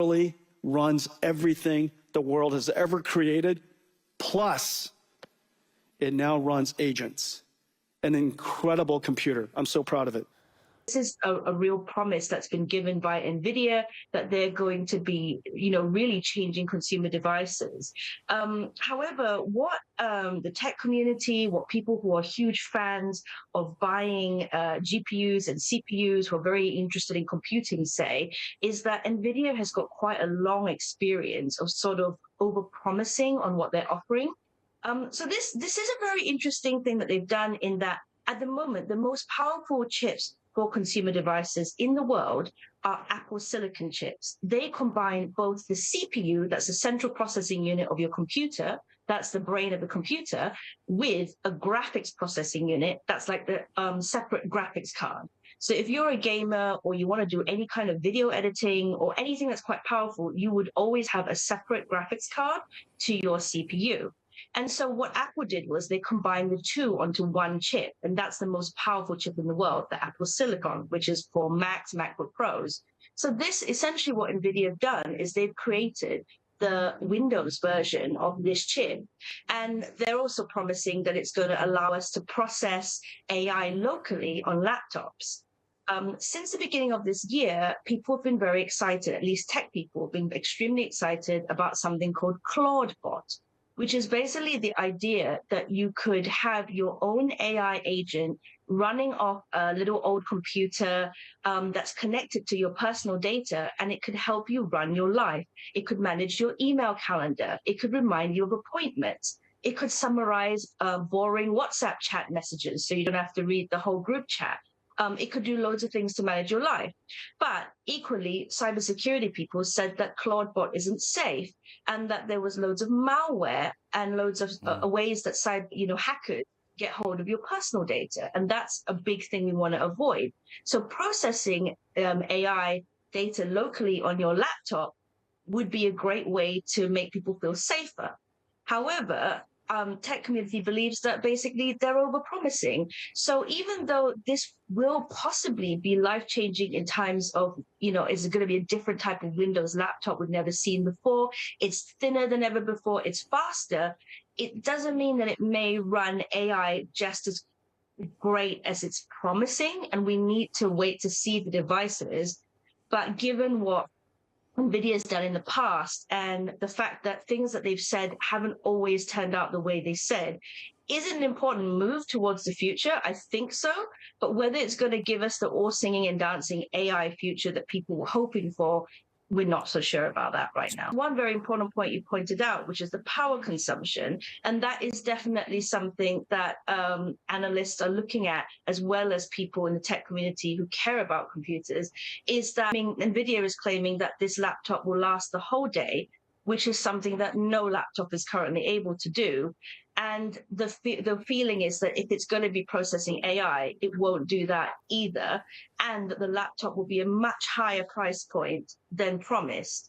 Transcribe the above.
Really runs everything the world has ever created, plus it now runs agents. An incredible computer. I'm so proud of it. This is a real promise that's been given by Nvidia that they're going to be, really changing consumer devices. However, what the tech community, what people who are huge fans of buying GPUs and CPUs who are very interested in computing say, is that Nvidia has got quite a long experience of sort of over-promising on what they're offering. So this is a very interesting thing that they've done in that at the moment, the most powerful chips for consumer devices in the world are Apple silicon chips. They combine both the CPU, that's the central processing unit of your computer, that's the brain of the computer, with a graphics processing unit, that's like the separate graphics card. So if you're a gamer or you want to do any kind of video editing or anything that's quite powerful, you would always have a separate graphics card to your CPU. And so what Apple did was they combined the two onto one chip, and that's the most powerful chip in the world, the Apple Silicon, which is for Macs, MacBook Pros. So this essentially what NVIDIA have done is they've created the Windows version of this chip. And they're also promising that it's going to allow us to process AI locally on laptops. Since the beginning of this year, people have been very excited, at least tech people have been extremely excited about something called Claude Bot, which is basically the idea that you could have your own AI agent running off a little old computer that's connected to your personal data, and it could help you run your life. It could manage your email calendar. It could remind you of appointments. It could summarize boring WhatsApp chat messages so you don't have to read the whole group chat. It could do loads of things to manage your life. But equally, cybersecurity people said that Claude Bot isn't safe and that there was loads of malware and loads of ways that hackers get hold of your personal data. And that's a big thing we want to avoid. So processing AI data locally on your laptop would be a great way to make people feel safer. However, tech community believes that basically they're overpromising. So even though this will possibly be life-changing in times of, is it going to be a different type of Windows laptop we've never seen before? It's thinner than ever before. It's faster. It doesn't mean that it may run AI just as great as it's promising, and we need to wait to see the devices. But given what NVIDIA's done in the past and the fact that things that they've said haven't always turned out the way they said, is it an important move towards the future? I think so. But whether it's going to give us the all singing and dancing AI future that people were hoping for, we're not so sure about that right now. One very important point you pointed out, which is the power consumption, and that is definitely something that analysts are looking at, as well as people in the tech community who care about computers, is that NVIDIA is claiming that this laptop will last the whole day, which is something that no laptop is currently able to do. And the feeling is that if it's going to be processing AI, it won't do that either, and that the laptop will be a much higher price point than promised.